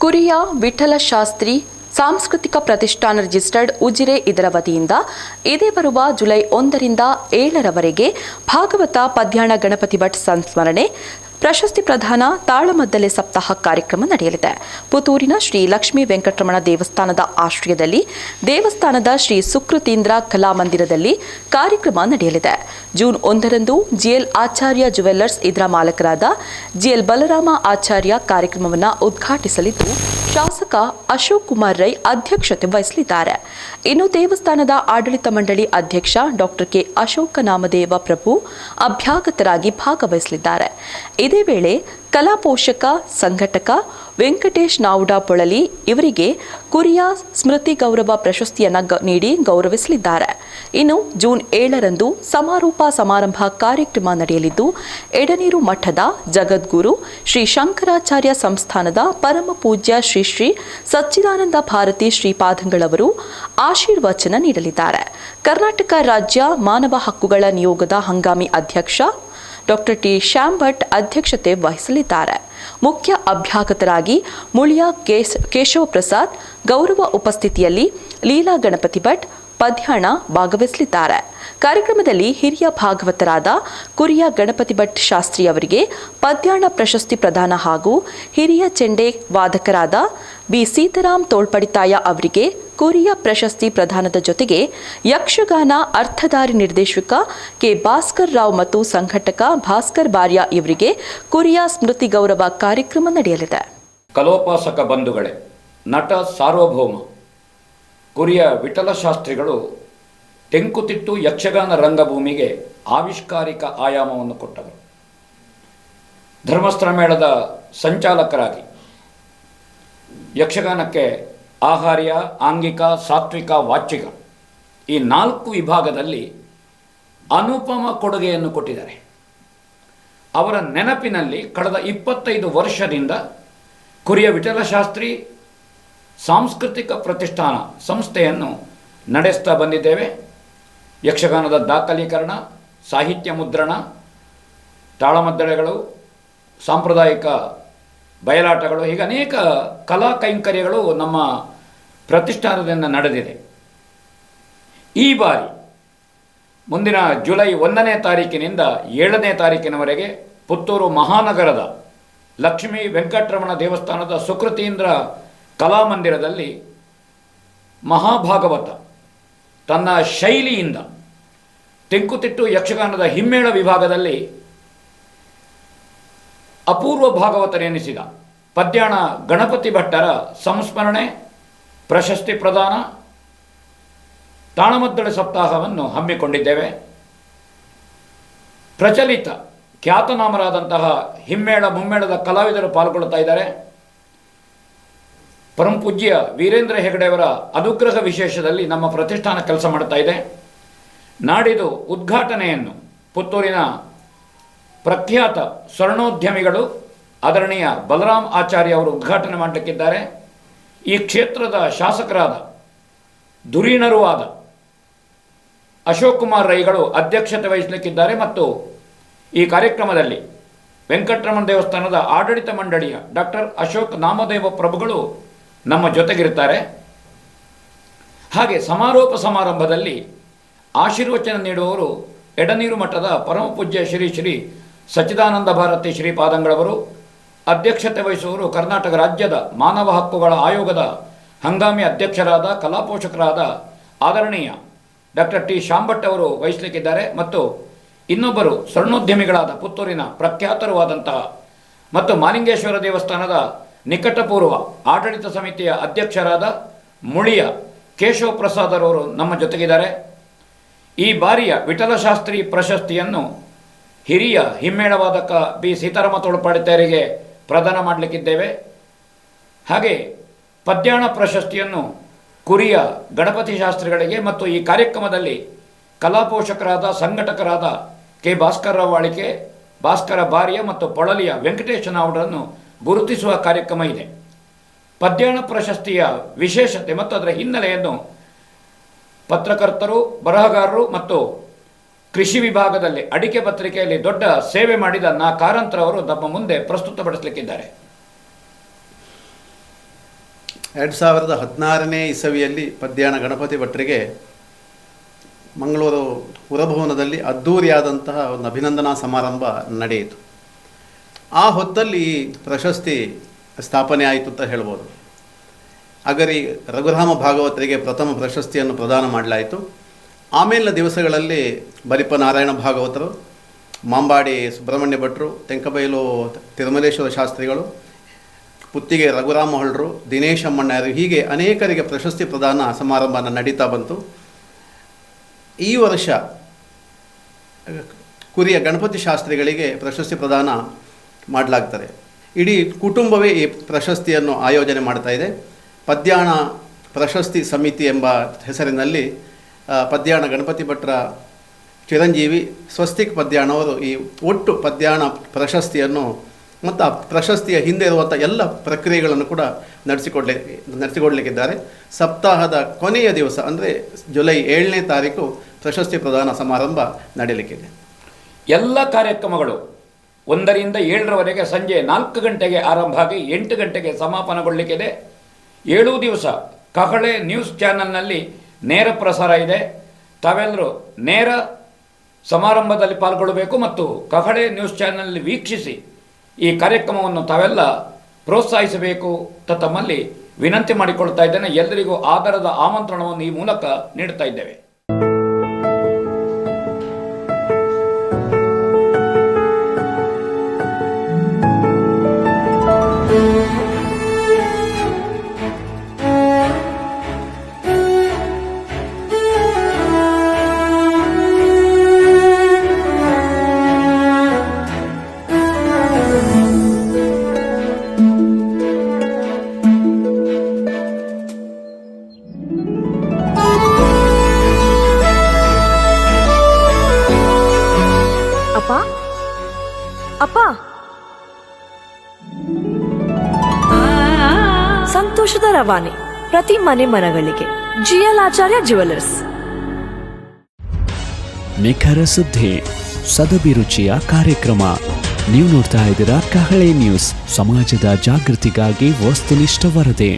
ಕುರಿಯ ವಿಠಲ ಶಾಸ್ತ್ರಿ ಸಾಂಸ್ಕೃತಿಕ ಪ್ರತಿಷ್ಠಾನ ರಿಜಿಸ್ಟರ್ಡ್ ಉಜಿರೆ ಇದರ ವತಿಯಿಂದ ಇದೇ ಬರುವ ಜುಲೈ 1ರಿಂದ 7ರವರೆಗೆ ಭಾಗವತ ಪದ್ಯಾಣ ಗಣಪತಿ ಭಟ್ ಸಂಸ್ಮರಣೆ ಪ್ರಶಸ್ತಿ ಪ್ರದಾನ ತಾಳಮದ್ದಲೆ ಸಪ್ತಾಹ ಕಾರ್ಯಕ್ರಮ ನಡೆಯಲಿದೆ. ಪುತ್ತೂರಿನ ಶ್ರೀ ಲಕ್ಷ್ಮೀ ವೆಂಕಟರಮಣ ದೇವಸ್ಥಾನದ ಆಶ್ರಯದಲ್ಲಿ ದೇವಸ್ಥಾನದ ಶ್ರೀ ಸುಕೃತೀಂದ್ರ ಕಲಾಮಂದಿರದಲ್ಲಿ ಕಾರ್ಯಕ್ರಮ ನಡೆಯಲಿದೆ. ಜೂನ್ 1ರಂದು ಜಿಎಲ್ ಆಚಾರ್ಯ ಜುವೆಲ್ಲರ್ಸ್ ಇದರ ಮಾಲಕರಾದ ಜಿಎಲ್ ಬಲರಾಮ ಆಚಾರ್ಯ ಕಾರ್ಯಕ್ರಮವನ್ನು ಉದ್ಘಾಟಿಸಲಿದ್ದು ಶಾಸಕ ಅಶೋಕ್ ಕುಮಾರ್ ರೈ ಅಧ್ಯಕ್ಷತೆ ವಹಿಸಲಿದ್ದಾರೆ. ಇನ್ನು ದೇವಸ್ಥಾನದ ಆಡಳಿತ ಮಂಡಳಿ ಅಧ್ಯಕ್ಷ ಡಾಕ್ಟರ್ ಕೆ ಅಶೋಕ ನಾಮದೇವ ಪ್ರಭು ಅಭ್ಯಾಗತರಾಗಿ ಭಾಗವಹಿಸಲಿದ್ದಾರೆ. ಇದೇ ವೇಳೆ ಕಲಾ ಪೋಷಕ ಸಂಘಟಕ ವೆಂಕಟೇಶ್ ನಾವುಡ ಪೊಳಲಿ ಇವರಿಗೆ ಕುರಿಯ ಸ್ಮೃತಿ ಗೌರವ ಪ್ರಶಸ್ತಿಯನ್ನು ನೀಡಿ ಗೌರವಿಸಲಿದ್ದಾರೆ. ಇನ್ನು ಜೂನ್ 7ರಂದು ಸಮಾರೋಪ ಸಮಾರಂಭ ಕಾರ್ಯಕ್ರಮ ನಡೆಯಲಿದ್ದು ಎಡನೀರು ಮಠದ ಜಗದ್ಗುರು ಶ್ರೀ ಶಂಕರಾಚಾರ್ಯ ಸಂಸ್ಥಾನದ ಪರಮ ಪೂಜ್ಯ ಶ್ರೀ ಶ್ರೀ ಸಚ್ಚಿದಾನಂದ ಭಾರತಿ ಶ್ರೀಪಾದಂಗಳವರು ಆಶೀರ್ವಚನ ನೀಡಲಿದ್ದಾರೆ. ಕರ್ನಾಟಕ ರಾಜ್ಯ ಮಾನವ ಹಕ್ಕುಗಳ ನಿಯೋಗದ ಹಂಗಾಮಿ ಅಧ್ಯಕ್ಷ ಡಾಕ್ಟರ್ ಟಿ ಶ್ಯಾಮ್ ಭಟ್ ಅಧ್ಯಕ್ಷತೆ ವಹಿಸಲಿದ್ದಾರೆ. ಮುಖ್ಯ ಅಭ್ಯಾಗತರಾಗಿ ಮುಳಿಯ ಕೇಶವ ಪ್ರಸಾದ್, ಗೌರವ ಉಪಸ್ಥಿತಿಯಲ್ಲಿ ಲೀಲಾ ಗಣಪತಿ ಭಟ್ ಪದ್ಯಾಣ ಭಾಗವಹಿಸಲಿದ್ದಾರೆ. ಕಾರ್ಯಕ್ರಮದಲ್ಲಿ ಹಿರಿಯ ಭಾಗವತರಾದ ಕುರಿಯ ಗಣಪತಿ ಭಟ್ ಶಾಸ್ತ್ರಿ ಅವರಿಗೆ ಪದ್ಯಾಣ ಪ್ರಶಸ್ತಿ ಪ್ರದಾನ ಹಾಗೂ ಹಿರಿಯ ಚೆಂಡೆ ವಾದಕರಾದ ಬಿ ಸೀತಾರಾಮ್ ತೋಳ್ಪಡಿತಾಯ ಅವರಿಗೆ ಕುರಿಯ ಪ್ರಶಸ್ತಿ ಪ್ರದಾನದ ಜೊತೆಗೆ ಯಕ್ಷಗಾನ ಅರ್ಥಧಾರಿ ನಿರ್ದೇಶಕ ಕೆ ಭಾಸ್ಕರ್ ರಾವ್ ಮತ್ತು ಸಂಘಟಕ ಭಾಸ್ಕರ್ ಬಾರ್ಯ ಇವರಿಗೆ ಕುರಿಯ ಸ್ಮೃತಿ ಗೌರವ ಕಾರ್ಯಕ್ರಮ ನಡೆಯಲಿದೆ. ಕಲೋಪಾಸಕ ಬಂಧುಗಳೇ, ನಟ ಸಾರ್ವಭೌಮ ಕುರಿಯ ವಿಠಲ ಶಾಸ್ತ್ರಿಗಳು ತೆಂಕುತಿಟ್ಟು ಯಕ್ಷಗಾನ ರಂಗಭೂಮಿಗೆ ಆವಿಷ್ಕಾರಿಕ ಆಯಾಮವನ್ನು ಕೊಟ್ಟವರು. ಧರ್ಮಸ್ಥಳ ಮೇಳದ ಸಂಚಾಲಕರಾಗಿ ಯಕ್ಷಗಾನಕ್ಕೆ ಆಹಾರ್ಯ, ಆಂಗಿಕ, ಸಾತ್ವಿಕ, ವಾಚಿಕ ಈ 4 ವಿಭಾಗದಲ್ಲಿ ಅನುಪಮ ಕೊಡುಗೆಯನ್ನು ಕೊಟ್ಟಿದ್ದಾರೆ. ಅವರ ನೆನಪಿನಲ್ಲಿ ಕಳೆದ 25 ವರ್ಷದಿಂದ ಕುರಿಯ ವಿಠಲಶಾಸ್ತ್ರಿ ಸಾಂಸ್ಕೃತಿಕ ಪ್ರತಿಷ್ಠಾನ ಸಂಸ್ಥೆಯನ್ನು ನಡೆಸ್ತಾ ಬಂದಿದ್ದೇವೆ. ಯಕ್ಷಗಾನದ ದಾಖಲೀಕರಣ, ಸಾಹಿತ್ಯ ಮುದ್ರಣ, ತಾಳಮದ್ದಳೆಗಳು, ಸಾಂಪ್ರದಾಯಿಕ ಬಯಲಾಟಗಳು, ಹೀಗೆ ಅನೇಕ ಕಲಾ ಕೈಂಕರ್ಯಗಳು ನಮ್ಮ ಪ್ರತಿಷ್ಠಾನದಿಂದ ನಡೆದಿದೆ. ಈ ಬಾರಿ ಮುಂದಿನ ಜುಲೈ 1ನೇ ತಾರೀಕಿನಿಂದ 7ನೇ ತಾರೀಕಿನವರೆಗೆ ಪುತ್ತೂರು ಮಹಾನಗರದ ಲಕ್ಷ್ಮೀ ವೆಂಕಟರಮಣ ದೇವಸ್ಥಾನದ ಸುಕೃತೀಂದ್ರ ಕಲಾಮಂದಿರದಲ್ಲಿ ಮಹಾಭಾಗವತ ತನ್ನ ಶೈಲಿಯಿಂದ ತೆಂಕುತಿಟ್ಟು ಯಕ್ಷಗಾನದ ಹಿಮ್ಮೇಳ ವಿಭಾಗದಲ್ಲಿ ಅಪೂರ್ವ ಭಾಗವತರೆನಿಸಿದ ಪದ್ಯಾಣ ಗಣಪತಿ ಭಟ್ಟರ ಸಂಸ್ಮರಣೆ, ಪ್ರಶಸ್ತಿ ಪ್ರದಾನ, ತಾಳಮದ್ದಳೆ ಸಪ್ತಾಹವನ್ನು ಹಮ್ಮಿಕೊಂಡಿದ್ದೇವೆ. ಪ್ರಚಲಿತ ಖ್ಯಾತನಾಮರಾದಂತಹ ಹಿಮ್ಮೇಳ ಮುಮ್ಮೇಳದ ಕಲಾವಿದರು ಪಾಲ್ಗೊಳ್ಳುತ್ತಾ ಇದ್ದಾರೆ. ಪರಮಪೂಜ್ಯ ವೀರೇಂದ್ರ ಹೆಗಡೆಯವರ ಅನುಗ್ರಹ ವಿಶೇಷದಲ್ಲಿ ನಮ್ಮ ಪ್ರತಿಷ್ಠಾನ ಕೆಲಸ ಮಾಡ್ತಾ ಇದೆ. ನಾಡಿದು ಉದ್ಘಾಟನೆಯನ್ನು ಪುತ್ತೂರಿನ ಪ್ರಖ್ಯಾತ ಸ್ವರ್ಣೋದ್ಯಮಿಗಳು ಆದರಣೀಯ ಬಲರಾಮ್ ಆಚಾರ್ಯ ಅವರು ಉದ್ಘಾಟನೆ ಮಾಡಲಿಕ್ಕಿದ್ದಾರೆ. ಈ ಕ್ಷೇತ್ರದ ಶಾಸಕರಾದ ಧುರೀಣರೂ ಆದ ಅಶೋಕ್ ಕುಮಾರ್ ರೈಗಳು ಅಧ್ಯಕ್ಷತೆ ವಹಿಸಲಿಕ್ಕಿದ್ದಾರೆ. ಮತ್ತು ಈ ಕಾರ್ಯಕ್ರಮದಲ್ಲಿ ವೆಂಕಟರಮಣ ದೇವಸ್ಥಾನದ ಆಡಳಿತ ಮಂಡಳಿಯ ಡಾಕ್ಟರ್ ಅಶೋಕ್ ನಾಮದೇವ ಪ್ರಭುಗಳು ನಮ್ಮ ಜೊತೆಗಿರುತ್ತಾರೆ. ಹಾಗೆ ಸಮಾರೋಪ ಸಮಾರಂಭದಲ್ಲಿ ಆಶೀರ್ವಚನ ನೀಡುವವರು ಎಡನೀರು ಮಠದ ಪರಮಪೂಜ್ಯ ಶ್ರೀ ಶ್ರೀ ಸಚ್ಚಿದಾನಂದ ಭಾರತಿ ಶ್ರೀಪಾದಂಗಳವರು. ಅಧ್ಯಕ್ಷತೆ ವಹಿಸುವವರು ಕರ್ನಾಟಕ ರಾಜ್ಯದ ಮಾನವ ಹಕ್ಕುಗಳ ಆಯೋಗದ ಹಂಗಾಮಿ ಅಧ್ಯಕ್ಷರಾದ ಕಲಾಪೋಷಕರಾದ ಆದರಣೀಯ ಡಾಕ್ಟರ್ ಟಿ ಶ್ಯಾಮ್ ಭಟ್ ಅವರು ವಹಿಸಲಿಕ್ಕಿದ್ದಾರೆ. ಮತ್ತು ಇನ್ನೊಬ್ಬರು ಸ್ವರ್ಣೋದ್ಯಮಿಗಳಾದ ಪುತ್ತೂರಿನ ಪ್ರಖ್ಯಾತರುವಾದಂತಹ ಮತ್ತು ಮಾಲಿಂಗೇಶ್ವರ ದೇವಸ್ಥಾನದ ನಿಕಟಪೂರ್ವ ಆಡಳಿತ ಸಮಿತಿಯ ಅಧ್ಯಕ್ಷರಾದ ಮುಳಿಯ ಕೇಶವ ಪ್ರಸಾದರವರು ನಮ್ಮ ಜೊತೆಗಿದ್ದಾರೆ. ಈ ಬಾರಿಯ ವಿಠಲಶಾಸ್ತ್ರಿ ಪ್ರಶಸ್ತಿಯನ್ನು ಹಿರಿಯ ಹಿಮ್ಮೇಳವಾದಕ ಬಿ ಸೀತಾರಾಮ ತೋಳ್ಪಾಡಿತಾಯರಿಗೆ ಪ್ರದಾನ ಮಾಡಲಿಕ್ಕಿದ್ದೇವೆ. ಹಾಗೆ ಪದ್ಯಾಣ ಪ್ರಶಸ್ತಿಯನ್ನು ಕುರಿಯ ಗಣಪತಿ ಶಾಸ್ತ್ರಿಗಳಿಗೆ ಮತ್ತು ಈ ಕಾರ್ಯಕ್ರಮದಲ್ಲಿ ಕಲಾಪೋಷಕರಾದ ಸಂಘಟಕರಾದ ಕೆ ಭಾಸ್ಕರ ರಾವ್ ಆಳಿಕೆ, ಭಾಸ್ಕರ ಬಾರ್ಯ ಮತ್ತು ಪೊಳಲಿಯ ವೆಂಕಟೇಶ ನಾವುಡರನ್ನು ಗುರುತಿಸುವ ಕಾರ್ಯಕ್ರಮ ಇದೆ. ಪದ್ಯಾಣ ಪ್ರಶಸ್ತಿಯ ವಿಶೇಷತೆ ಮತ್ತು ಅದರ ಹಿನ್ನೆಲೆಯನ್ನು ಪತ್ರಕರ್ತರು, ಬರಹಗಾರರು ಮತ್ತು ಕೃಷಿ ವಿಭಾಗದಲ್ಲಿ ಅಡಿಕೆ ಪತ್ರಿಕೆಯಲ್ಲಿ ದೊಡ್ಡ ಸೇವೆ ಮಾಡಿದ ನಾ ಕಾರಂತರವರು ನಮ್ಮ ಮುಂದೆ ಪ್ರಸ್ತುತಪಡಿಸಲಿಕ್ಕಿದ್ದಾರೆ. 2016ನೇ ಇಸವಿಯಲ್ಲಿ ಪದ್ಯಾಣ ಗಣಪತಿ ಭಟ್ರಿಗೆ ಮಂಗಳೂರು ಪುರಭವನದಲ್ಲಿ ಅದ್ಧೂರಿಯಾದಂತಹ ಒಂದು ಅಭಿನಂದನಾ ಸಮಾರಂಭ ನಡೆಯಿತು. ಆ ಹೊತ್ತಲ್ಲಿ ಈ ಪ್ರಶಸ್ತಿ ಸ್ಥಾಪನೆ ಆಯಿತು ಅಂತ ಹೇಳ್ಬೋದು. ಅಗರಿ ರಘುರಾಮ ಭಾಗವತರಿಗೆ ಪ್ರಥಮ ಪ್ರಶಸ್ತಿಯನ್ನು ಪ್ರದಾನ ಮಾಡಲಾಯಿತು. ಆಮೇಲಿನ ದಿವಸಗಳಲ್ಲಿ ಬರಿಪ ನಾರಾಯಣ ಭಾಗವತರು, ಮಾಂಬಾಡಿ ಸುಬ್ರಹ್ಮಣ್ಯ ಭಟ್ರು, ತೆಂಕಬೈಲು ತಿರುಮಲೇಶ್ವರ ಶಾಸ್ತ್ರಿಗಳು, ಪುತ್ತಿಗೆ ರಘುರಾಮ ಹೊಳ್ರು, ದಿನೇಶ್ ಅಮ್ಮಣ್ಣರು, ಹೀಗೆ ಅನೇಕರಿಗೆ ಪ್ರಶಸ್ತಿ ಪ್ರದಾನ ಸಮಾರಂಭ ನಡೀತಾ ಬಂತು. ಈ ವರ್ಷ ಕುರಿಯ ಗಣಪತಿ ಶಾಸ್ತ್ರಿಗಳಿಗೆ ಪ್ರಶಸ್ತಿ ಪ್ರದಾನ ಮಾಡಲಾಗ್ತದೆ. ಇಡೀ ಕುಟುಂಬವೇ ಈ ಪ್ರಶಸ್ತಿಯನ್ನು ಆಯೋಜನೆ ಮಾಡ್ತಾ ಇದೆ. ಪದ್ಯಾಣ ಪ್ರಶಸ್ತಿ ಸಮಿತಿ ಎಂಬ ಹೆಸರಿನಲ್ಲಿ ಪದ್ಯಾಣ ಗಣಪತಿ ಭಟ್ರ ಚಿರಂಜೀವಿ ಸ್ವಸ್ತಿಕ್ ಪದ್ಯಾಣವರು ಈ ಒಟ್ಟು ಪದ್ಯಾಣ ಪ್ರಶಸ್ತಿಯನ್ನು ಮತ್ತು ಆ ಪ್ರಶಸ್ತಿಯ ಹಿಂದೆ ಇರುವಂಥ ಎಲ್ಲ ಪ್ರಕ್ರಿಯೆಗಳನ್ನು ಕೂಡ ನಡೆಸಿಕೊಡಲಿಕ್ಕಿದ್ದಾರೆ. ಸಪ್ತಾಹದ ಕೊನೆಯ ದಿವಸ ಅಂದರೆ ಜುಲೈ 7ನೇ ತಾರೀಕು ಪ್ರಶಸ್ತಿ ಪ್ರದಾನ ಸಮಾರಂಭ ನಡೆಯಲಿಕ್ಕಿದೆ. ಎಲ್ಲ ಕಾರ್ಯಕ್ರಮಗಳು 1ರಿಂದ 7ರವರೆಗೆ ಸಂಜೆ 4 ಗಂಟೆಗೆ ಆರಂಭ ಆಗಿ 8 ಗಂಟೆಗೆ ಸಮಾಪನಗೊಳ್ಳಲಿಕ್ಕಿದೆ. 7 ದಿವಸ ಕಹಳೆ ನ್ಯೂಸ್ ಚಾನಲ್ನಲ್ಲಿ ನೇರ ಪ್ರಸಾರ ಇದೆ. ತಾವೆಲ್ಲರೂ ನೇರ ಸಮಾರಂಭದಲ್ಲಿ ಪಾಲ್ಗೊಳ್ಳಬೇಕು ಮತ್ತು ಕಹಳೆ ನ್ಯೂಸ್ ಚಾನಲ್ನಲ್ಲಿ ವೀಕ್ಷಿಸಿ ಈ ಕಾರ್ಯಕ್ರಮವನ್ನು ತಾವೆಲ್ಲ ಪ್ರೋತ್ಸಾಹಿಸಬೇಕು ಅಂತ ತಮ್ಮಲ್ಲಿ ವಿನಂತಿ ಮಾಡಿಕೊಳ್ತಾ ಇದ್ದೇನೆ. ಎಲ್ಲರಿಗೂ ಆದರದ ಆಮಂತ್ರಣವನ್ನು ಈ ಮೂಲಕ ನೀಡ್ತಾ ಇದ್ದೇವೆ. ಅಪ್ಪ, ಸಂತೋಷದ ರವಾನೆ ಪ್ರತಿ ಮನೆಗಳಿಗೆ. GL ಆಚಾರ್ಯ ಜ್ಯುವೆಲರ್ಸ್. ನಿಖರ ಸುದ್ದಿ, ಸದಭಿರುಚಿಯ ಕಾರ್ಯಕ್ರಮ. ನೀವು ನೋಡ್ತಾ ಇದ್ದೀರಾ ಕಹಳೆ ನ್ಯೂಸ್, ಸಮಾಜದ ಜಾಗೃತಿಗಾಗಿ ವಸ್ತುನಿಷ್ಠ ವರದಿ.